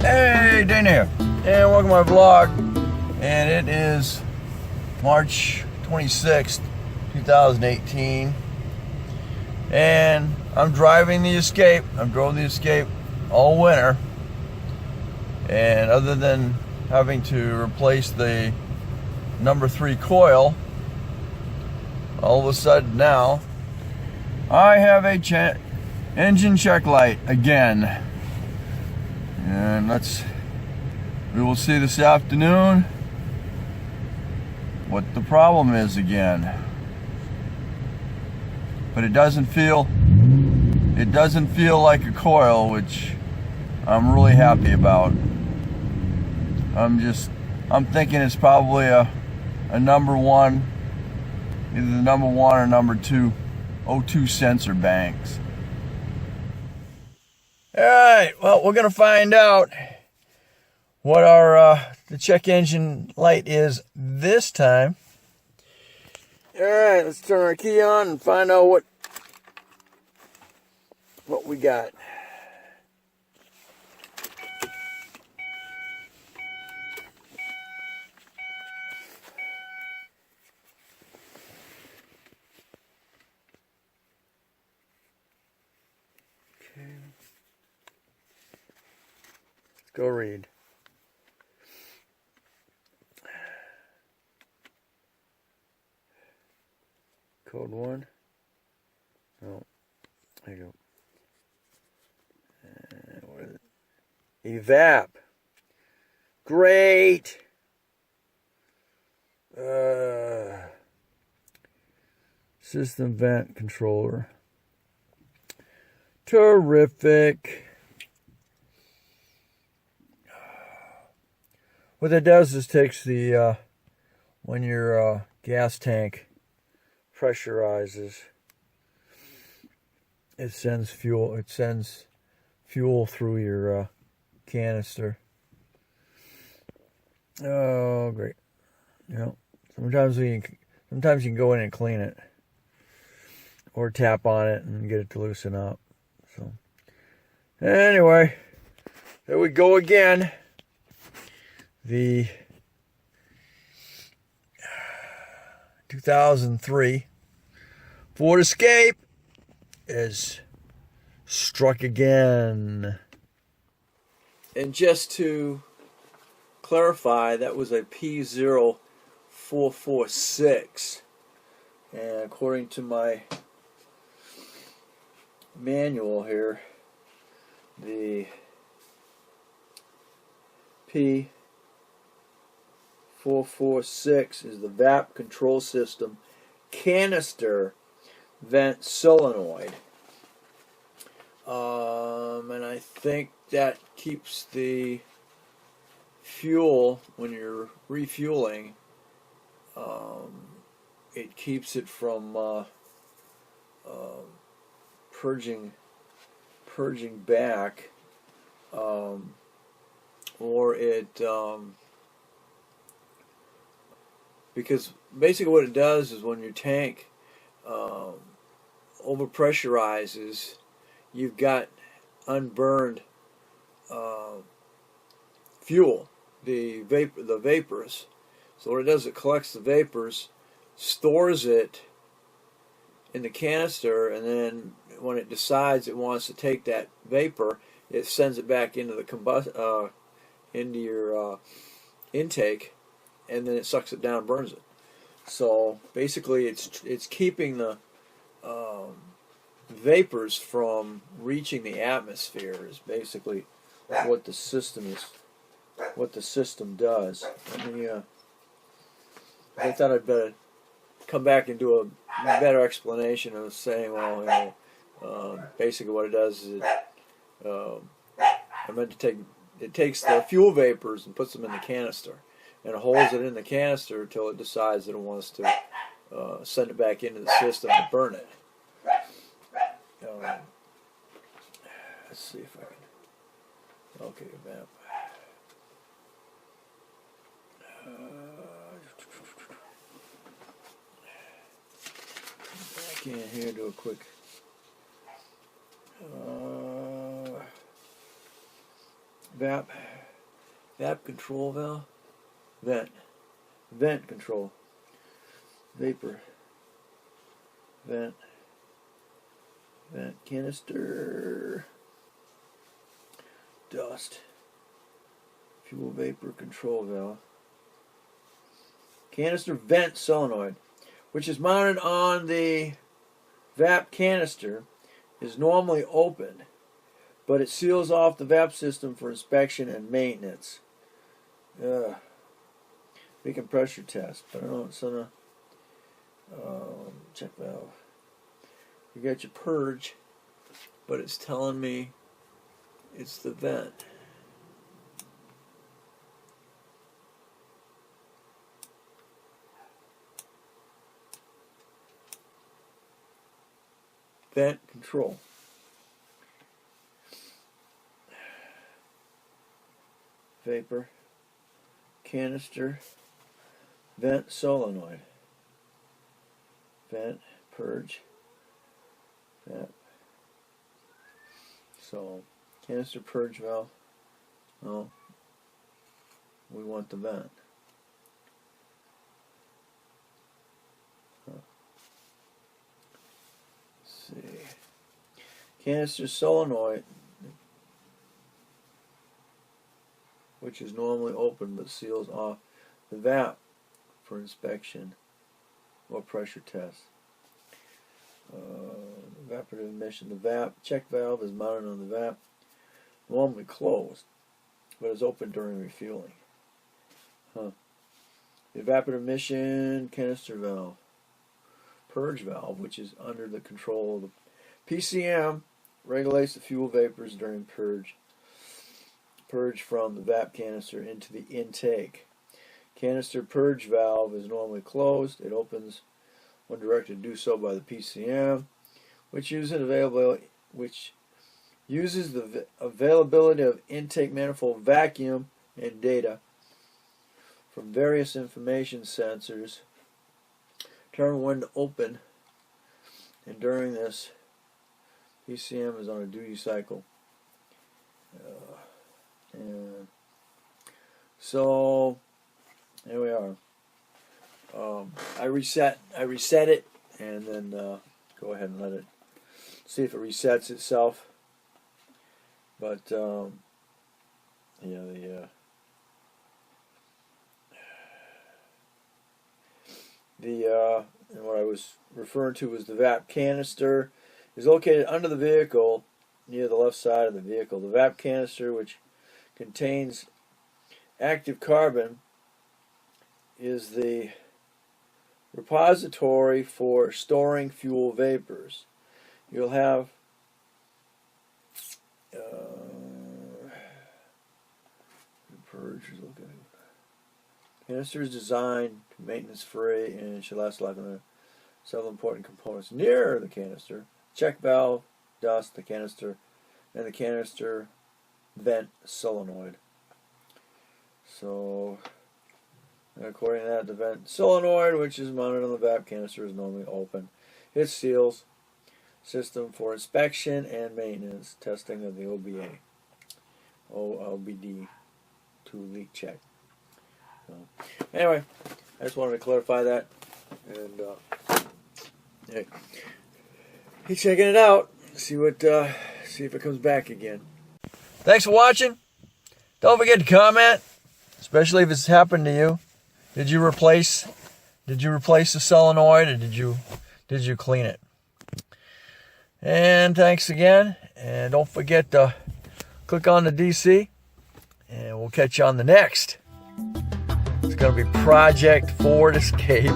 Hey, Dana here, and welcome to my vlog. And it is March 26th, 2018, and I'm driving the Escape. I've drove the Escape all winter, and other than having to replace the number 3 coil, all of a sudden now I have a engine check light again. And we will see this afternoon what the problem is again. But it doesn't feel like a coil, which I'm really happy about. I'm thinking it's probably a number 1, either the number 1 or number 2 O2 sensor banks. Alright, well, we're going to find out what the check engine light is this time. Alright, let's turn our key on and find out what we got. Okay. Go read. Code 1. No. There you go. What is it? Evap. Great. System vent controller. Terrific. What it does is takes the when your gas tank pressurizes, it sends fuel. It sends fuel through your canister. Oh, great! You know, sometimes you can go in and clean it, or tap on it and get it to loosen up. So, anyway, there we go again. The 2003 Ford Escape is struck again. And just to clarify, that was a P0446. And according to my manual here, the P446 is the VAP control system canister vent solenoid, and I think that keeps the fuel, when you're refueling, it keeps it from purging back, or it because basically what it does is when your tank overpressurizes, you've got unburned fuel, the vapors. So what it does, it collects the vapors, stores it in the canister, and then when it decides it wants to take that vapor, it sends it back into the into your intake, and then it sucks it down and burns it. So basically it's keeping the vapors from reaching the atmosphere is basically what the system does. I thought I'd better come back and do a better explanation of saying, well, you know, basically what it does is it takes the fuel vapors and puts them in the canister, and it holds it in the canister until it decides that it wants to send it back into the system and burn it. Let's see if I can. Okay, map. Back in here, do a quick. VAP. vap control valve, vent control, vapor, vent canister, dust, fuel vapor control valve, canister vent solenoid, which is mounted on the VAP canister, is normally open, but it seals off the VAP system for inspection and maintenance. Making pressure test, but I don't know, it's on a check valve. You got your purge, but it's telling me it's the vent. Vent control. Vapor, canister, vent solenoid, vent, purge, vent. So, canister purge valve. No, we want the vent. Let's see. Canister solenoid, which is normally open but seals off the VAP for inspection or pressure test. Evaporative emission. The VAP check valve is mounted on the VAP, normally closed, but is open during refueling. The evaporative emission canister valve. Purge valve, which is under the control of the PCM, regulates the fuel vapors during purge from the VAP canister into the intake. Canister purge valve is normally closed. It opens when directed to do so by the PCM, which uses the availability of intake manifold vacuum and data from various information sensors determine when to open, and during this PCM is on a duty cycle. And so there we are. I reset it, and then go ahead and let it see if it resets itself. But yeah, and what I was referring to was the VAP canister is located under the vehicle near the left side of the vehicle. The VAP canister, which contains active carbon, is the repository for storing fuel vapors. You'll have canister is designed to be maintenance free and should last a lifetime. Several important components near the canister: check valve, dust, the canister, and the canister vent solenoid. So, according to that, the vent solenoid, which is mounted on the VAP canister, is normally open. It seals system for inspection and maintenance, testing of the OBD to leak check. So, anyway, I just wanted to clarify that, and hey, keep checking it out. See if it comes back again. Thanks for watching. Don't forget to comment, especially if it's happened to you. Did you replace the solenoid, or did you clean it? And thanks again, and don't forget to click on the DC, and we'll catch you on the next. It's going to be Project Ford Escape.